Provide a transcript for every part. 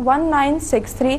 1963।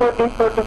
40।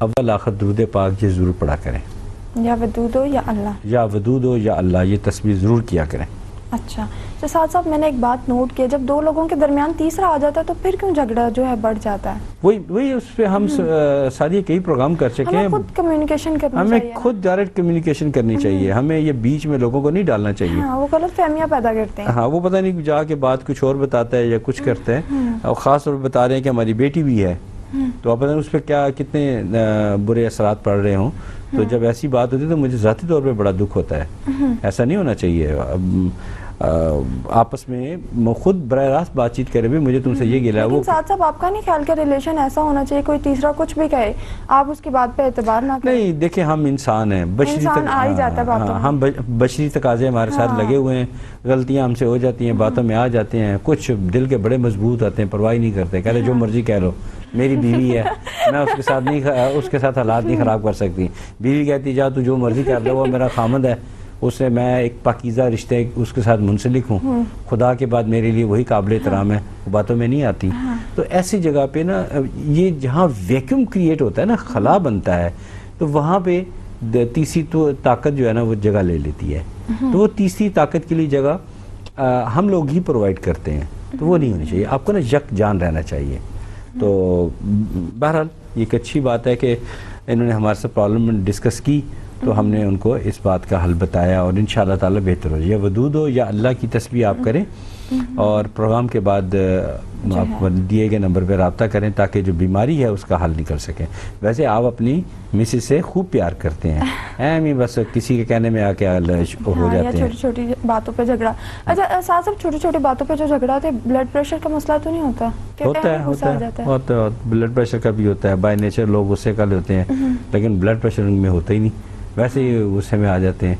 اول آخر درود پاک یہ ضرور پڑھا کریں، یا ودود ہو یا اللہ. یا ودود ہو یا اللہ، یہ تسبیح ضرور کیا کریں. اچھا تو ساتھ ساتھ میں نے ایک بات نوٹ کی، جب دو لوگوں کے درمیان تیسرا آ جاتا ہے تو پھر کیوں جھگڑا جو ہے بڑھ جاتا ہے؟ وہی اس پہ ہم ساری کئی پروگرام کر چکے ہیں. ہمیں خود کمیونیکیشن کرنا ہمیں چاہیے، خود ڈائریکٹ کمیونیکیشن کرنی چاہیے، ہمیں یہ بیچ میں لوگوں کو نہیں ڈالنا چاہیے. ہاں وہ غلط فہمیاں پیدا کرتے ہیں. ہاں وہ پتہ نہیں جا کے بات کچھ اور بتاتا ہے یا کچھ کرتا ہے، اور خاص طور پہ بتا رہے ہیں کہ ہماری بیٹی بھی ہے، تو آپ پتہ نہیں اس پہ کیا کتنے برے اثرات پڑ رہے ہوں. تو جب ایسی بات ہوتی ہے تو مجھے ذاتی طور پہ بڑا دکھ ہوتا ہے. ایسا نہیں ہونا چاہیے. آپس میں خود براہ راست بات چیت کرے بھی مجھے تم سے یہ گلا. لیکن وہ ساتھ ساتھ آپ کا نہیں خیال کہ ریلیشن ایسا ہونا چاہیے کوئی تیسرا کچھ بھی کہے آپ اس کی بات پہ اعتبار نہ کریں؟ نہیں دیکھیں، ہم انسان ہیں، انسان آ ہی جاتا ہے باتوں میں. ہم بشری تقاضے ہمارے ساتھ لگے ہوئے ہیں، غلطیاں ہم سے ہو جاتی ہیں، باتوں میں آ جاتے ہیں. کچھ دل کے بڑے مضبوط آتے ہیں، پرواہ نہیں کرتے، کہہ رہے جو مرضی کہہ لو، میری بیوی ہے، میں اس کے ساتھ حالات نہیں خراب کر سکتی. بیوی کہتی جا تو جو مرضی کر لو، وہ میرا خامد ہے، اس سے میں ایک پاکیزہ رشتے اس کے ساتھ منسلک ہوں، خدا کے بعد میرے لیے وہی قابل احترام ہے، وہ باتوں میں نہیں آتی. تو ایسی جگہ پہ نا یہ جہاں ویکیوم کریٹ ہوتا ہے نا، خلا بنتا ہے، تو وہاں پہ تیسری تو طاقت جو ہے نا وہ جگہ لے لیتی ہے. تو وہ تیسری طاقت کے لیے جگہ ہم لوگ ہی پرووائڈ کرتے ہیں، تو وہ نہیں ہونی چاہیے. آپ کو نا یک جان رہنا چاہیے. تو بہرحال یہ ایک اچھی بات ہے کہ انہوں نے ہمارے ساتھ پرابلم ڈسکس کی، تو ہم نے ان کو اس بات کا حل بتایا، اور انشاءاللہ تعالی بہتر ہو جائے. یا ودود ہو یا اللہ کی تسبیح آپ کریں، اور پروگرام کے بعد آپ دیے گئے نمبر پہ رابطہ کریں تاکہ جو بیماری ہے اس کا حل نکل سکے. ویسے آپ اپنی مسز سے خوب پیار کرتے ہیں، ایمی بس کسی کے کہنے میں آ کے ہو جاتے ہیں. چھوٹی چھوٹی باتوں پہ جھگڑا. اچھا ساتھ ساتھ چھوٹی چھوٹی باتوں پہ جو جھگڑا ہوتا ہے، بلڈ پریشر کا مسئلہ تو نہیں ہوتا؟ ہوتا ہے بلڈ پریشر کا بھی ہوتا ہے. بائی نیچر لوگ غصے کا ہوتے ہیں، لیکن بلڈ پریشر ان میں ہوتا ہی نہیں، ویسے ہی غصے میں آ جاتے ہیں.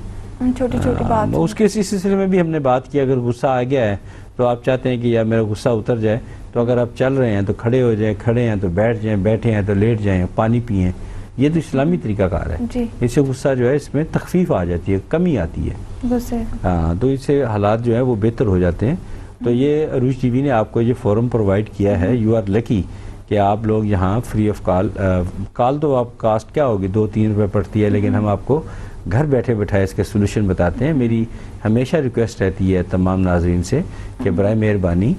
چھوٹی چھوٹی بات. اس کے اسی سلسلے میں بھی ہم نے بات کی، اگر غصہ آ گیا ہے تو آپ چاہتے ہیں کہ یا میرا غصہ اتر جائے، تو اگر آپ چل رہے ہیں تو کھڑے ہو جائیں، کھڑے ہیں تو بیٹھ جائیں، بیٹھے ہیں تو لیٹ جائیں، پانی پئیں. یہ تو اسلامی طریقہ کار ہے. اس سے غصہ جو ہے اس میں تخفیف آ جاتی ہے، کمی آتی ہے. ہاں تو اس سے حالات جو ہے وہ بہتر ہو جاتے ہیں. تو یہ عروج ٹی وی نے آپ کو یہ فورم پرووائڈ کیا ہے. یو آر لکی کہ آپ لوگ یہاں فری آف کال تو آپ کاسٹ کیا ہوگی 2-3 روپے پڑتی ہے، لیکن ہم آپ کو گھر بیٹھے بیٹھائے اس کے سولوشن بتاتے ہیں. میری ہمیشہ ریکویسٹ رہتی ہے تمام ناظرین سے کہ برائے مہربانی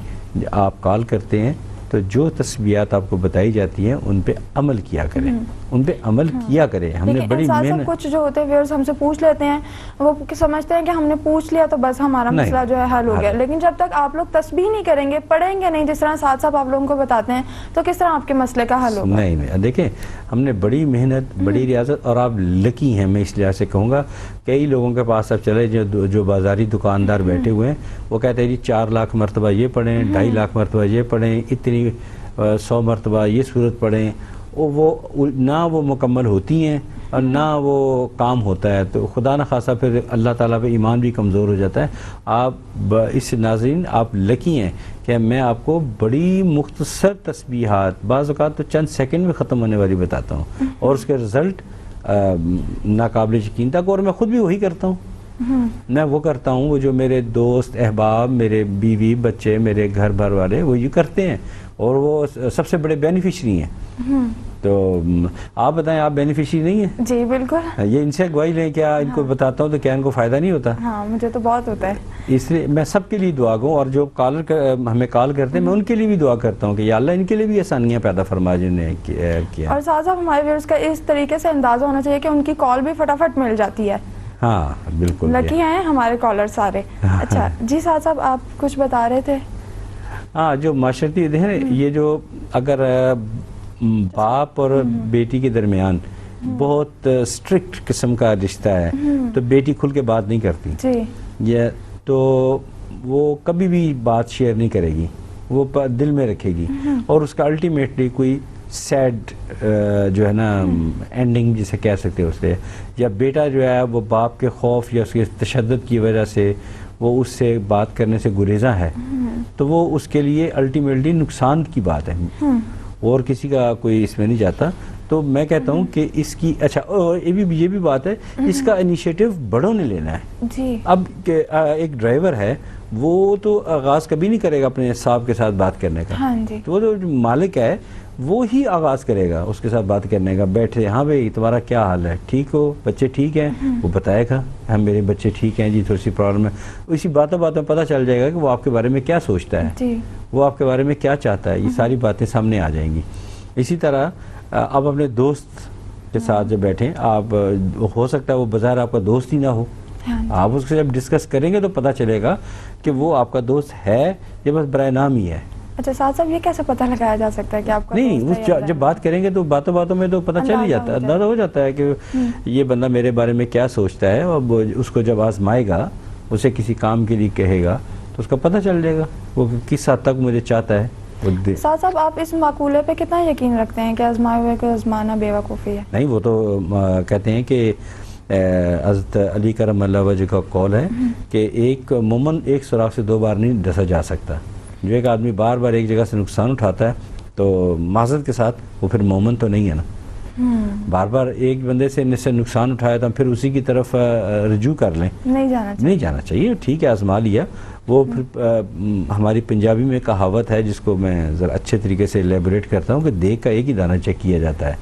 آپ کال کرتے ہیں تو جو تسبیحات آپ کو بتائی جاتی ہیں ان پہ عمل کیا کریں، ان پہ عمل کیا کریں. ہم نے بڑی محنت. کچھ جو ہوتے ہیں ویورز ہم سے پوچھ لیتے ہیں، وہ سمجھتے ہیں کہ ہم نے پوچھ لیا تو بس ہمارا مسئلہ جو ہے حل ہو گیا. لیکن جب تک آپ لوگ تسبیح نہیں کریں گے، پڑھیں گے نہیں، جس طرح ساتھ ساتھ آپ لوگوں کو بتاتے ہیں، تو کس طرح آپ کے مسئلے کا حل ہوگا؟ نہیں دیکھیں، ہم نے بڑی محنت، بڑی ریاضت، اور آپ لکی ہیں. میں اس لحاظ سے کہوں گا کئی لوگوں کے پاس اب چلے جو بازاری دکاندار بیٹھے ہوئے ہیں، وہ کہتے ہیں جی 4 لاکھ مرتبہ یہ پڑھیں، 2.5 لاکھ مرتبہ یہ پڑھیں، اتنی 100 مرتبہ یہ صورت پڑھیں. وہ نہ وہ مکمل ہوتی ہیں اور نہ وہ کام ہوتا ہے. تو خدا نہ خاصا پھر اللہ تعالیٰ پہ ایمان بھی کمزور ہو جاتا ہے. آپ اس ناظرین آپ لکی ہیں کہ میں آپ کو بڑی مختصر تسبیحات، بعض اوقات تو چند سیکنڈ میں ختم ہونے والی بتاتا ہوں، اور اس کے رزلٹ ناقابل یقین تک. اور میں خود بھی وہی کرتا ہوں. میں وہ کرتا ہوں، وہ جو میرے دوست احباب، میرے بیوی بچے، میرے گھر بھر والے وہ یہ کرتے ہیں، اور وہ سب سے بڑے بینیفیشری ہیں. تو آپ بتائیں، آپ بینیفیشری نہیں ہیں؟ جی بالکل. یہ ان سے گواہی لیں، کیا ان کو بتاتا ہوں تو کیا ان کو فائدہ نہیں ہوتا؟ ہاں مجھے تو بہت ہوتا ہے. اس لیے میں سب کے لیے دعا گوں، اور جو کالر ہمیں کال کرتے ہیں میں ان کے لیے بھی دعا کرتا ہوں کہ یا اللہ ان کے لیے بھی آسانیاں پیدا فرما جن نے کیا. اور ساتھ ساتھ ہمارے ویورز کا اس طریقے سے اندازہ ہونا چاہیے کہ ان کی کال بھی فٹافٹ مل جاتی ہے. ہاں بالکل لکی ہیں ہمارے کالر سارے. اچھا جی ساتھ صاحب آپ کچھ بتا رہے تھے. ہاں جو معاشرتی ہے، یہ جو اگر باپ اور بیٹی کے درمیان بہت سٹرکٹ قسم کا رشتہ ہے تو بیٹی کھل کے بات نہیں کرتی جی، تو وہ کبھی بھی بات شیئر نہیں کرے گی، وہ دل میں رکھے گی، اور اس کا الٹیمیٹلی کوئی سیڈ جو ہے نا اینڈنگ جسے کہہ سکتے ہیں اس سے. یا بیٹا جو ہے وہ باپ کے خوف یا اس کے تشدد کی وجہ سے وہ اس سے بات کرنے سے گریزاں ہے، تو وہ اس کے لیے الٹیمیٹلی نقصان کی بات ہے، اور کسی کا کوئی اس میں نہیں جاتا. تو میں کہتا ہوں کہ اس کی اچھا یہ بھی بات ہے، اس کا انیشیٹو بڑوں نے لینا ہے جی. اب ایک ڈرائیور ہے، وہ تو آغاز کبھی نہیں کرے گا اپنے صاحب کے ساتھ بات کرنے کا، تو وہ جو مالک ہے وہ ہی آغاز کرے گا اس کے ساتھ بات کرنے کا. بیٹھے, ہاں بھائی تمہارا کیا حال ہے, ٹھیک ہو, بچے ٹھیک ہیں, وہ بتائے گا ہم میرے بچے ٹھیک ہیں جی, تھوڑی سی پرابلم ہے. اسی باتوں میں پتہ چل جائے گا کہ وہ آپ کے بارے میں کیا سوچتا ہے, وہ آپ کے بارے میں کیا چاہتا ہے. یہ ساری باتیں سامنے آ جائیں گی. اسی طرح آپ اپنے دوست کے ساتھ جب بیٹھیں, آپ ہو سکتا ہے وہ بظاہر آپ کا دوست ہی نہ ہو, آپ اس سے جب ڈسکس کریں گے تو پتہ چلے گا کہ وہ آپ کا دوست ہے یا بس برائے نام ہی ہے. اچھا سعد صاحب, یہ کیسے پتہ لگایا جا سکتا ہے کہ آپ کا نہیں, دوست ہے یا جب بات کریں گے تو باتوں میں تو پتہ چل ہی جاتا ہے, اندازہ ہو جاتا ہے کہ یہ بندہ میرے بارے میں کیا سوچتا ہے. اور اس کو جب آزمائے گا, اسے کسی کام کے لیے کہے گا تو اس کا پتہ چل جائے گا وہ کس حد تک مجھے چاہتا ہے. سعد صاحب, آپ اس مقولے پہ کتنا یقین رکھتے ہیں کہ آزمائے ہوئے کو آزمانا بے وقوفی ہے؟ نہیں, وہ تو کہتے ہیں کہ حضرت علی کرم اللہ وجہ کا قول ہے کہ ایک مومن ایک سوراخ سے 2 بار نہیں ڈسا جا سکتا. جو ایک آدمی بار بار ایک جگہ سے نقصان اٹھاتا ہے تو معذرت کے ساتھ وہ پھر مومن تو نہیں ہے نا. بار بار ایک بندے سے نقصان اٹھایا تو ہم پھر اسی کی طرف رجوع کر لیں, نہیں جانا چاہیے. ٹھیک ہے, آزما لیا. وہ پھر ہماری پنجابی میں کہاوت ہے جس کو میں ذرا اچھے طریقے سے ایلیبوریٹ کرتا ہوں کہ دیکھ کا ایک ہی دانہ چیک کیا جاتا ہے,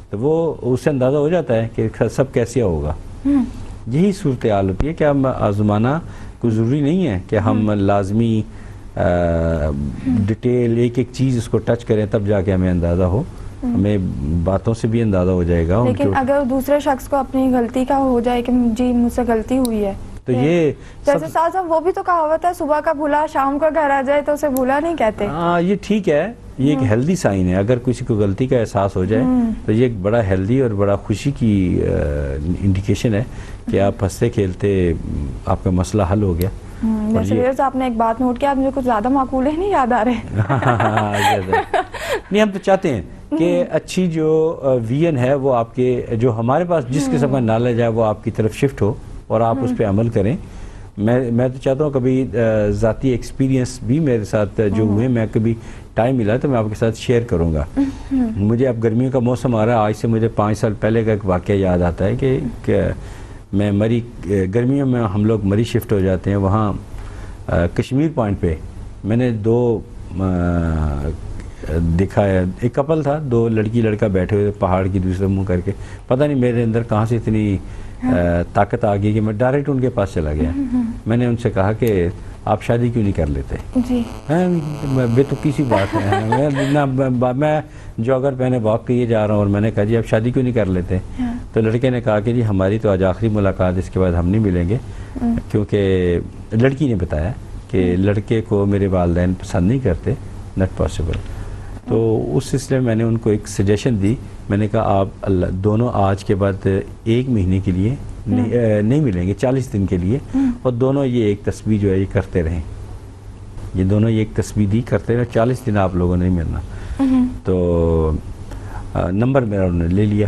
تو وہ اس سے اندازہ ہو جاتا ہے کہ سب کیسے ہوگا. یہی صورتحال ہوتی ہے کہ ہم آزمانا کوئی ضروری نہیں ہے کہ ہم لازمی ڈیٹیل ایک چیز اس کو ٹچ کریں تب جا کے ہمیں اندازہ ہو. ہمیں باتوں سے بھی اندازہ ہو جائے گا. لیکن اگر دوسرے شخص کو اپنی غلطی کا ہو جائے کہ جی مجھ سے غلطی ہوئی ہے, تو یہ جیسے سعد صاحب وہ بھی تو کہاوت ہے, صبح کا بھولا شام کو گھر آ جائے تو اسے بھولا نہیں کہتے. ہاں, یہ ٹھیک ہے, یہ ایک ہیلدی سائن ہے. اگر کسی کو غلطی کا احساس ہو جائے تو یہ ایک بڑا ہیلدی اور بڑا خوشی کی انڈیکیشن ہے کہ آپ ہنستے کھیلتے آپ کا مسئلہ حل ہو گیا. ویسے آپ نے ایک بات نوٹ کیا, مجھے کچھ زیادہ معقولے نہیں یاد آ رہے. نہیں, ہم تو چاہتے ہیں کہ اچھی جو ویژن ہے وہ آپ کے, جو ہمارے پاس جس قسم کا نالج ہے وہ آپ کی طرف شفٹ ہو اور آپ اس پہ عمل کریں. میں تو چاہتا ہوں کبھی ذاتی ایکسپیرینس بھی میرے ساتھ جو ہوئے, میں کبھی ٹائم ملا تو میں آپ کے ساتھ شیئر کروں گا. مجھے اب گرمیوں کا موسم آ رہا ہے, آج سے مجھے 5 سال پہلے کا ایک واقعہ یاد آتا ہے کہ میں مری, گرمیوں میں ہم لوگ مری شفٹ ہو جاتے ہیں. وہاں کشمیر پوائنٹ پہ میں نے 2 دیکھا ہے. ایک کپل تھا, 2 لڑکی لڑکا بیٹھے ہوئے پہاڑ کی دوسرے منہ کر کے. پتہ نہیں میرے اندر کہاں سے اتنی طاقت آ گئی کہ میں ڈائریکٹ ان کے پاس چلا گیا. میں نے ان سے کہا کہ آپ شادی کیوں نہیں کر لیتے؟ جی بے تو کسی بات ہے, میں جاگر پہنے واک کیے جا رہا ہوں اور میں نے کہا جی آپ شادی کیوں نہیں کر لیتے؟ تو لڑکے نے کہا کہ جی ہماری تو آج آخری ملاقات, اس کے بعد ہم نہیں ملیں گے. کیونکہ لڑکی نے بتایا کہ لڑکے کو میرے والدین پسند نہیں کرتے, ناٹ پاسبل. تو اس سلسلے میں نے ان کو ایک سجیشن دی. میں نے کہا آپ دونوں آج کے بعد 1 مہینے کے لیے نہیں ملیں گے, 40 دن کے لیے, اور دونوں یہ ایک تسبیح جو ہے یہ کرتے رہیں. یہ دونوں یہ ایک تسبیح دی کرتے رہے, 40 دن آپ لوگوں نے نہیں ملنا. تو نمبر میرا انہوں نے لے لیا.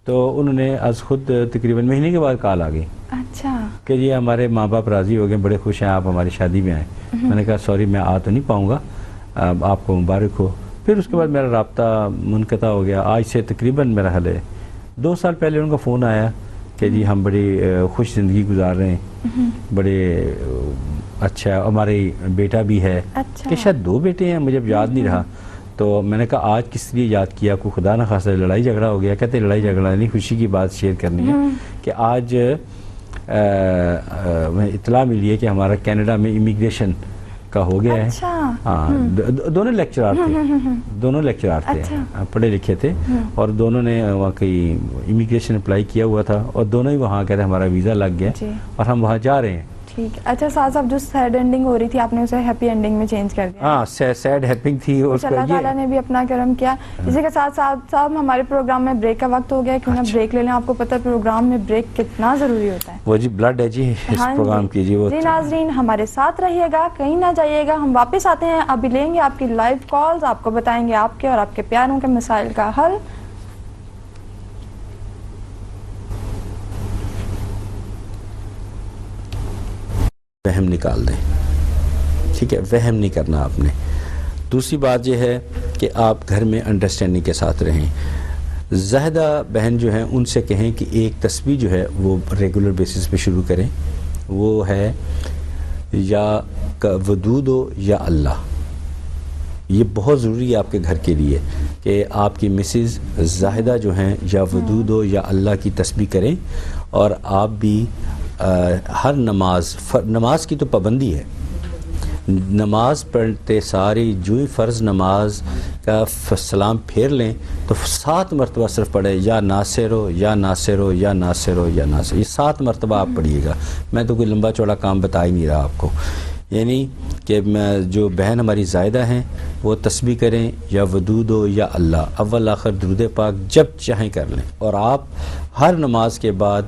تو انہوں نے از خود تقریباً مہینے کے بعد کال آ گئی. اچھا, کہ یہ ہمارے ماں باپ راضی ہو گئے, بڑے خوش ہیں آپ ہماری شادی میں آئیں. میں نے کہا سوری میں آ تو نہیں پاؤں گا, آپ کو مبارک ہو. پھر اس کے بعد میرا رابطہ منقطع ہو گیا. آج سے تقریباً میرا حل ہے 2 سال پہلے ان کا فون آیا کہ جی ہم بڑی خوش زندگی گزار رہے ہیں, بڑے اچھا, ہمارے بیٹا بھی ہے. کہ شاید 2 بیٹے ہیں, مجھے اب یاد نہیں رہا. تو میں نے کہا آج کس لیے یاد کیا, کوئی خدا نہ خاصا لڑائی جھگڑا ہو گیا؟ کہتے لڑائی جھگڑا نہیں, خوشی کی بات شیئر کرنی ہے کہ آج اطلاع ملی ہے کہ ہمارا کینیڈا میں امیگریشن کا ہو گیا ہے. ہاں, دونوں لیکچرار تھے, پڑھے لکھے تھے, اور دونوں نے وہاں کی امیگریشن اپلائی کیا ہوا تھا, اور دونوں ہی وہاں کہتے ہمارا ویزا لگ گیا اور ہم وہاں جا رہے ہیں. ٹھیک ہے. اچھا سعد صاحب, جو سیڈ اینڈنگ ہو رہی تھی آپ نے اسے ہیپی اینڈنگ میں چینج کر دیا. ہاں, سیڈ ہیپنگ تھی. اللہ تعالیٰ نے بھی اپنا کرم کیا. اسی کے ساتھ صاحب ہمارے پروگرام میں بریک کا وقت ہو گیا, کیوں نہ بریک لے لیں. آپ کو پتہ ہے پروگرام میں بریک کتنا ضروری ہوتا ہے. وہ جی بلڈ ہے جی اس پروگرام کی. جی ناظرین ہمارے ساتھ رہیے گا, کہیں نہ جائیے گا. ہم واپس آتے ہیں, ابھی لیں گے آپ کی لائیو کالز, آپ کو بتائیں گے آپ کے اور آپ کے پیاروں کے مسائل کا حل. وہم نکال دیں, ٹھیک ہے, وہم نہیں کرنا آپ نے. دوسری بات یہ ہے کہ آپ گھر میں انڈرسٹینڈنگ کے ساتھ رہیں. زاہدہ بہن جو ہیں ان سے کہیں کہ ایک تسبیح جو ہے وہ ریگولر بیسس پہ شروع کریں. وہ ہے یا ودود ہو یا اللہ, یہ بہت ضروری ہے آپ کے گھر کے لیے کہ آپ کی مسز زاہدہ جو ہیں یا ودود ہو یا اللہ کی تسبیح کریں، اور آپ بھی ہر نماز کی تو پابندی ہے، نماز پڑھتے ساری جو ہی فرض نماز کا سلام پھیر لیں تو 7 مرتبہ صرف پڑھے، یا ناصر ہو یا ناصر ہو یا ناصر ہو یا ناصر، یہ 7 مرتبہ آپ پڑھیے گا. میں تو کوئی لمبا چوڑا کام بتا ہی نہیں رہا آپ کو. یعنی کہ جو بہن ہماری زائدہ ہیں وہ تسبیح کریں، یا ودود ہو یا اللہ، اول آخر درود پاک جب چاہیں کر لیں. اور آپ ہر نماز کے بعد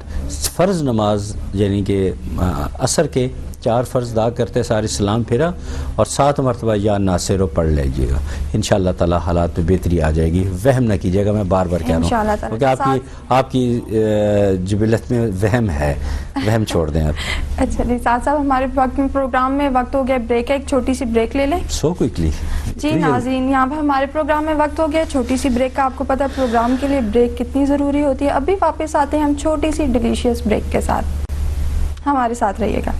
فرض نماز یعنی کہ عصر کے 4 فرض ادا کرتے سارے سلام پھیرا اور 7 مرتبہ یا ناصر ہو پڑھ لیجیے گا. انشاءاللہ تعالی حالات میں بہتری آ جائے گی. وہم نہ کیجیے گا، میں بار بار کہہ رہا ہوں کیونکہ آپ کی جبلت میں وہم ہے، وہم چھوڑ دیں آپ. اچھا جی ساتھ صاحب، ہمارے پروگرام میں وقت ہو گیا بریک ہے، ایک چھوٹی سی بریک لے لیں. سو کوئکلی جی ناظرین، یہاں پہ ہمارے پروگرام میں وقت ہو گیا چھوٹی سی بریک کا. آپ کو پتہ پروگرام کے لیے بریک کتنی ضروری ہوتی ہے. ابھی واپس آتے ہیں ہم چھوٹی سی ڈیلیشیس بریک کے ساتھ، ہمارے ساتھ رہیے گا.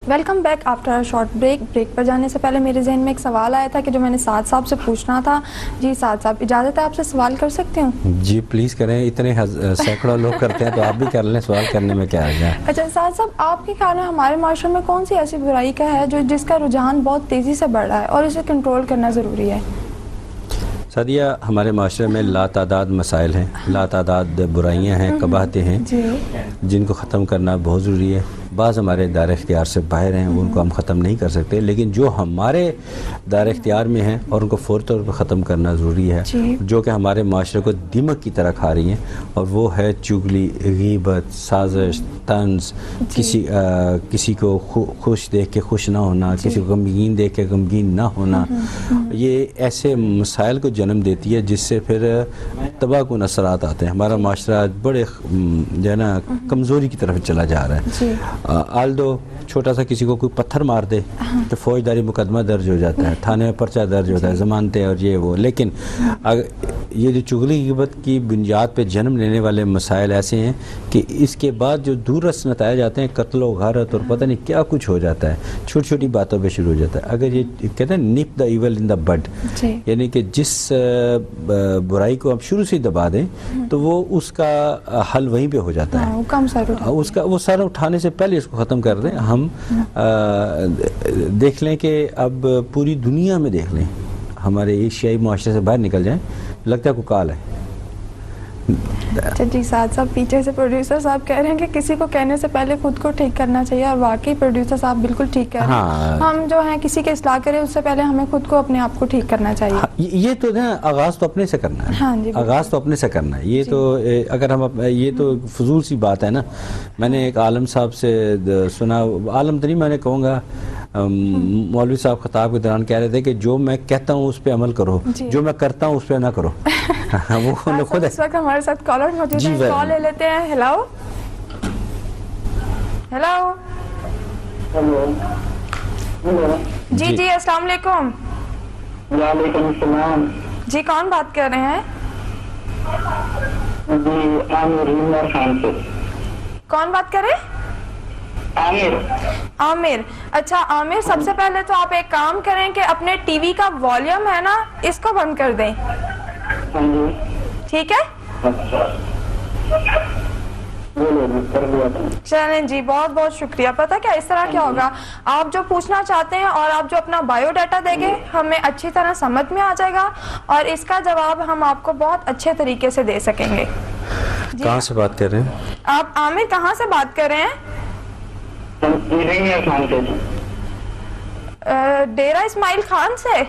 Welcome back after short break. Break پر جانے سے پہلے میرے ذہن میں ایک سوال آیا تھا کہ جو میں نے سعد صاحب سے پوچھنا تھا. جی سعد صاحب، اجازت ہے آپ سے سوال کر سکتے ہوں؟ جی پلیز کریں، اتنے سینکڑوں لوگ کرتے ہیں تو آپ بھی کر لیں، سوال کرنے میں کیا ہے. اچھا سعد صاحب، آپ کے خیال میں ہمارے معاشرے میں کون سی ایسی برائی کا ہے جس کا رجحان بہت تیزی سے بڑھ رہا ہے اور اسے کنٹرول کرنا ضروری ہے؟ سعدیہ، ہمارے معاشرے میں لاتعداد مسائل ہیں، لاتعداد برائیاں ہیں، قباحتیں ہیں جن کو ختم کرنا بہت ضروری ہے. بعض ہمارے دائر اختیار سے باہر ہیں، ان کو ہم ختم نہیں کر سکتے، لیکن جو ہمارے دائر اختیار میں ہیں اور ان کو فوری طور پر ختم کرنا ضروری ہے، جو کہ ہمارے معاشرے کو دیمک کی طرح کھا رہی ہیں، اور وہ ہے چغلی، غیبت، سازش، طنز، کسی کو خوش دیکھ کے خوش نہ ہونا، کسی کو غمگین دیکھ کے غمگین نہ ہونا. یہ ایسے مسائل کو جنم دیتی ہے جس سے پھر تباہ کن اثرات آتے ہیں. ہمارا معاشرہ بڑے جو ہے نا کمزوری کی طرف چلا جا رہا ہے. آلدو چھوٹا سا کسی کو کوئی پتھر مار دے تو فوجداری مقدمہ درج ہو جاتا ہے، تھانے میں پرچہ درج ہوتا ہے، ضمانتیں اور یہ وہ. لیکن یہ جو چغلی غیبت کی بنیاد پہ جنم لینے والے مسائل ایسے ہیں کہ اس کے بعد جو دور رس نتائج آتے ہیں، قتل و غارت اور پتہ نہیں کیا کچھ ہو جاتا ہے، چھوٹی چھوٹی باتوں پہ شروع ہو جاتا ہے. اگر یہ کہتے ہیں نپ دا ایول ان دا بڈ، یعنی کہ جس برائی کو آپ شروع سے دبا دیں تو وہ اس کا حل وہیں پہ ہو جاتا ہے. وہ سر اٹھانے سے پہلے اس کو ختم کر دیں. ہم دیکھ لیں کہ اب پوری دنیا میں دیکھ لیں، ہمارے ایشیائی معاشرے سے باہر نکل جائیں، لگتا ہے کوئی کال ہے. اچھا جی سعد صاحب، پیچھے سے پروڈیوسر صاحب کہہ رہے ہیں کہ کسی کو کہنے سے پہلے خود کو ٹھیک کرنا چاہیے، اور واقعی پروڈیوسر صاحب بالکل ٹھیک کہہ رہے ہیں. ہم جو ہیں کسی کے اصلاح کریں اس سے پہلے ہمیں خود کو اپنے آپ کو ٹھیک کرنا چاہیے. یہ تو نا آغاز تو اپنے سے کرنا ہے، آغاز تو اپنے سے کرنا ہے. یہ تو اگر ہم یہ تو فضول سی بات ہے نا. میں نے ایک عالم صاحب سے سنا، عالم تو نہیں میں نے کہوں گا، مولوی صاحب خطاب کے دوران کہہ رہے تھے کہ جو میں کہتا ہوں اس پہ عمل کرو، جو میں کرتا ہوں اس پہ نہ کرو. وہ خود اس وقت ہمارے ساتھ کالر موجود ہیں، کال لے لیتے ہیں. ہیلو ہیلو جی جی السلام علیکم. وعلیکم السلام. جی کون بات کر رہے ہیں؟ جی عامر خان سے. کون بات کر رہے ہیں؟ عامر. اچھا عامر، سب سے پہلے تو آپ ایک کام کریں کہ اپنے ٹی وی کا والیوم ہے نا اس کو بند کر دیں. ٹھیک ہے؟ چلیں جی، بہت بہت شکریہ. پتہ کیا اس طرح کیا ہوگا، آپ جو پوچھنا چاہتے ہیں اور آپ جو اپنا بایو ڈیٹا دیں گے ہمیں اچھی طرح سمجھ میں آ جائے گا اور اس کا جواب ہم آپ کو بہت اچھے طریقے سے دے سکیں گے. کہاں سے بات کر رہے ہیں آپ؟ عامر کہاں سے بات کر رہے ہیں؟ ڈیرہ اسماعیل خان سے.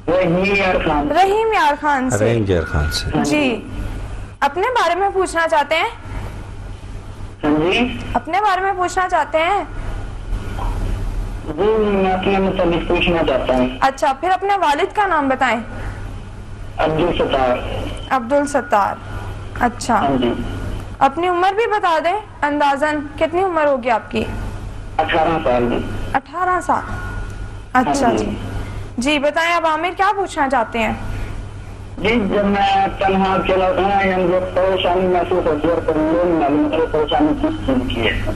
رحیم یار خان سے. رحیم یار خان سے. جی اپنے بارے میں پوچھنا چاہتے ہیں؟ اپنے بارے میں پوچھنا چاہتے ہیں؟ جی میں اپنے متعلق پوچھنا چاہتا ہوں. اچھا پھر اپنے والد کا نام بتائیں. عبدالستار. عبدالستار. اچھا اپنی عمر بھی بتا دیں اندازاً کتنی عمر ہوگی آپ کی؟ 18 سال. 18 سال. اچھا جی جی بتائیں اب عامر کیا پوچھنا چاہتے ہیں؟ جی جب میں تنہا اکیلا ہوتا ہوں یا مجھے پریشانی محسوس ہوتی ہے اور پھر یہ نہیں معلوم ہے پریشانی کس چیز کی ہے.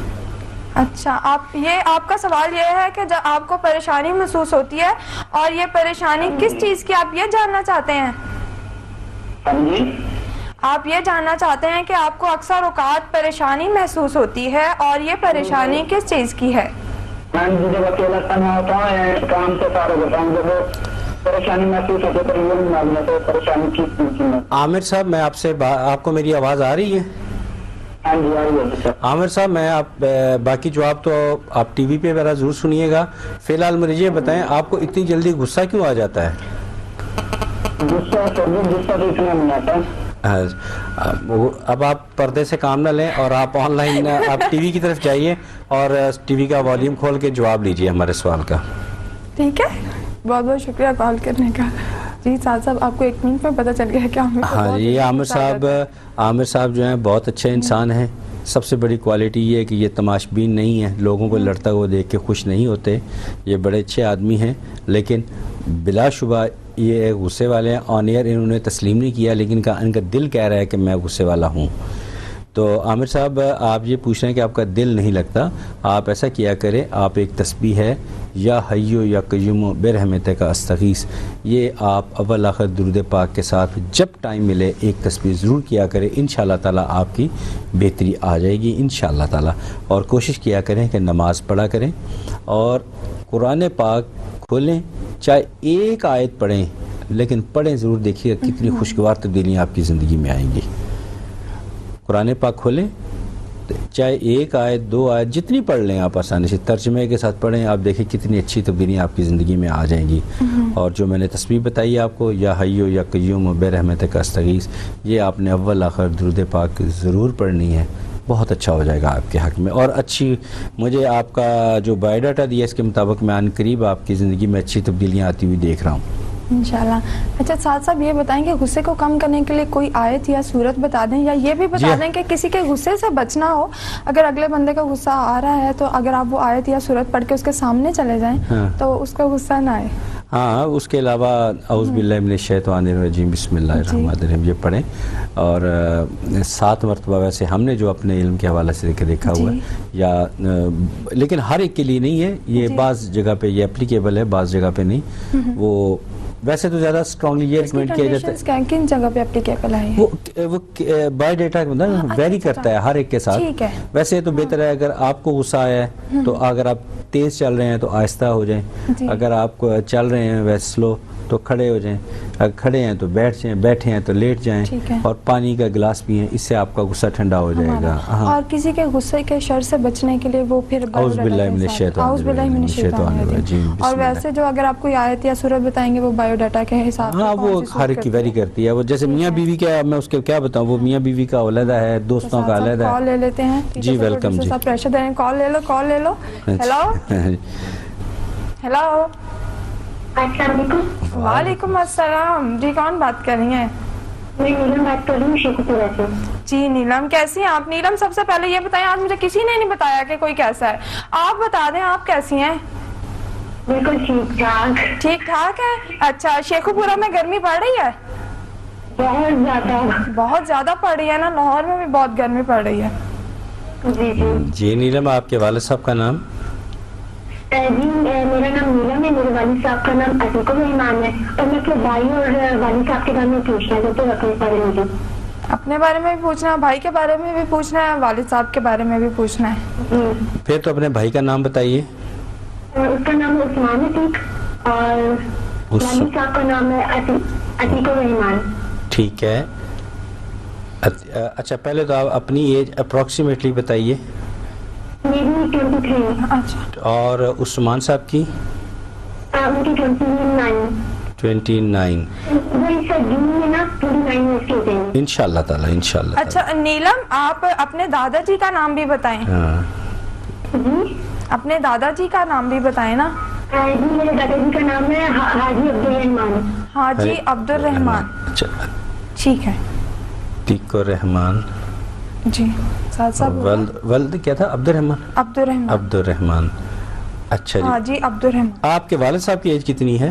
اچھا، آپ کا سوال یہ ہے کہ جب آپ کو پریشانی محسوس ہوتی ہے اور یہ پریشانی کس چیز کی آپ یہ جاننا چاہتے ہیں؟ ہاں جی. آپ یہ جاننا چاہتے ہیں کہ آپ کو اکثر اوقات پریشانی محسوس ہوتی ہے اور یہ پریشانی کس چیز کی ہے؟ میں جب اکیلا تنہا ہوتا ہوں یا کام سے فارغ ہوتا ہوں جب پریشانی محسوس ہوتی ہے تو یہ نہیں معلوم ہے پریشانی کس چیز کی ہے. عامر صاحب میں آپ کو میری آواز آ رہی ہے؟ ہاں جی آ رہی ہے سر. عامر صاحب میں باقی جواب تو آپ ٹی وی پہ میرا ضرور سنیے گا. فی الحال مجھے یہ بتائیں آپ کو اتنی جلدی غصہ کیوں آ جاتا ہے؟ غصہ تو اتنا نہیں آتا. اب آپ پردے سے کام نہ لیں اور آپ آن لائن آپ ٹی وی کی طرف جائیے اور ٹی وی کا والیوم کھول کے جواب لیجیے ہمارے سوال کا. ٹھیک ہے، بہت بہت شکریہ کال کرنے کا. جی سعد صاحب آپ کو 1 منٹ میں پتہ چل گیا ہے کہ ہاں جی، عامر صاحب جو ہیں بہت اچھے انسان ہیں. سب سے بڑی کوالٹی یہ ہے کہ یہ تماش بین نہیں ہے، لوگوں کو لڑتا ہوا دیکھ کے خوش نہیں ہوتے. یہ بڑے اچھے آدمی ہیں، لیکن بلا شبہ یہ غصے والے ہیں. آن ایئر انہوں نے تسلیم نہیں کیا، لیکن ان کا دل کہہ رہا ہے کہ میں غصے والا ہوں. تو عامر صاحب آپ یہ پوچھ رہے ہیں کہ آپ کا دل نہیں لگتا. آپ ایسا کیا کریں، آپ ایک تسبیح ہے یا حیو یا قیوم برحمتک استغیث، یہ آپ اول آخر درود پاک کے ساتھ جب ٹائم ملے ایک تسبیح ضرور کیا کریں. انشاءاللہ تعالیٰ آپ کی بہتری آ جائے گی انشاءاللہ تعالیٰ. اور کوشش کیا کریں کہ نماز پڑھا کریں اور قرآن پاک کھولیں، چاہے ایک آیت پڑھیں لیکن پڑھیں ضرور. دیکھیے کتنی خوشگوار تبدیلیاں آپ کی زندگی میں آئیں گی. قرآن پاک کھولیں، چاہے ایک آیت 2 آیت جتنی پڑھ لیں آپ آسانی سے، ترجمے کے ساتھ پڑھیں. آپ دیکھیں کتنی اچھی تبدیلیاں آپ کی زندگی میں آ جائیں گی. اور جو میں نے تسبیح بتائی آپ کو، یا حیو یا قیوم برحمتک استغیث، یہ آپ نے اول آخر درود پاک ضرور پڑھنی ہے. بہت اچھا ہو جائے گا آپ کے حق میں. اور اچھی مجھے آپ کا جو بایو ڈاٹا دیا اس کے مطابق میں عن قریب آپ کی زندگی میں اچھی تبدیلیاں آتی ہوئی دیکھ رہا ہوں انشاءاللہ. اچھا سعد صاحب یہ بتائیں کہ غصے کو کم کرنے کے لیے کوئی آیت یا صورت بتا دیں، یا یہ بھی بتا دیں کہ کسی کے غصے سے بچنا ہو، اگر اگلے بندے کا غصہ آ رہا ہے تو اگر آپ وہ آیت یا صورت پڑھ کے اس کے سامنے چلے جائیں تو اس کا غصہ نہ آئے. ہاں، اس کے علاوہ اعوذ باللہ من الشیطان الرجیم بسم اللہ الرحمن الرحیم یہ پڑھیں. اور 7 مرتبہ ویسے ہم نے جو اپنے علم کے حوالے سے دیکھا ہوا ہے، یا لیکن ہر ایک کے لیے نہیں ہے یہ. بعض جگہ پہ یہ اپلیکیبل ہے، بعض جگہ پہ نہیں. وہ ویسے تو زیادہ اسٹرانگلی یہ ریکمینڈ کیا جاتا ہے. کن جگہ پہ اپلیکیبل ہے؟ وہ بائی ڈیٹا ویری کرتا ہے ہر ایک کے ساتھ. ویسے تو بہتر ہے اگر آپ کو غصہ آیا ہے تو اگر آپ تیز چل رہے ہیں تو آہستہ ہو جائیں. اگر آپ کو چل رہے ہیں ویسے سلو تو کھڑے ہو جائیں. اگر کھڑے ہیں تو بیٹھ جائیں، بیٹھے ہیں تو لیٹ جائیں، اور پانی کا گلاس پئیں. اس سے آپ کا غصہ ٹھنڈا ہو جائے گا. اور کسی کے غصے کے شر سے بچنے کے لیے وہ پھر اعوذ باللہ من الشیطان الرجیم. اور ویسے جو اگر آپ کوئی آیت یا سورت بتائیں گے وہ بایو ڈاٹا کے حساب سے. ہاں وہ ہر ایک کی ویری کرتی ہے. وہ جیسے میاں بیوی کا میں اس کے کیا بتاؤں، وہ میاں بیوی کا علیحدہ ہے، دوستوں کا علیحدہ ہے. کال لے لیتے ہیں. جی ویلکم. جی پریشر دے رہے ہیں، کال لے لو. ہیلو. السلام علیکم. وعلیکم السلام. جی کون بات کر رہی ہیں؟ میں نیلم بات کر رہی ہوں شیخوپورہ سے. جی نیلم کیسی ہیں آپ؟ نیلم سب سے پہلے یہ بتائیں، آج مجھے کسی نے نہیں بتایا کہ کوئی کیسا ہے. آپ بتا دیں آپ کیسی ہیں؟ بالکل ٹھیک ٹھاک. ٹھیک ٹھاک ہے. اچھا شیخوپورہ میں گرمی پڑ رہی ہے؟ بہت زیادہ. بہت زیادہ پڑ رہی ہے نا؟ لاہور میں بھی بہت گرمی پڑ رہی ہے. جی جی. جی نیلم آپ کے والد صاحب کا نام؟ جی میرا نام نیلم ہے، میرے والد صاحب کا نام عتیق الرحمان ہے. اور میں اپنے بھائی اور والد صاحب کے بارے میں پوچھنا ہے تو اپنے بارے میں بھی. اپنے بارے میں بھی پوچھنا ہے، بھائی کے بارے میں بھی پوچھنا ہے، والد صاحب کے بارے میں بھی پوچھنا ہے. پھر تو اپنے بھائی کا نام بتائیے. اس کا نام ہے عثمان عتیق اور والد صاحب کا نام ہے عتیق الرحمان. ٹھیک ہے. اچھا پہلے تو آپ اپنی ایج اپروکسیمیٹلی بتائیے. میری 23. اچھا. اور عثمان صاحب کی؟ ان کی 29. 29. انشاءاللہ تعالی انشاءاللہ. اچھا نیلم آپ اپنے دادا جی کا نام بھی بتائیں. اپنے دادا جی کا نام بھی بتائیں نا. جی میرے دادا جی کا نام ہے حاجی عبدالرحمان. حاجی عبدالرحمان. اچھا ٹھیک ہے. عتیق الرحمان. جی سعد صاحب ولد کیا تھا؟ عبدالرحمان. عبدالرحمان. اچھا جی. حاجی عبدالرحمان. آپ کے والد صاحب کی ایج کتنی ہے؟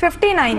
59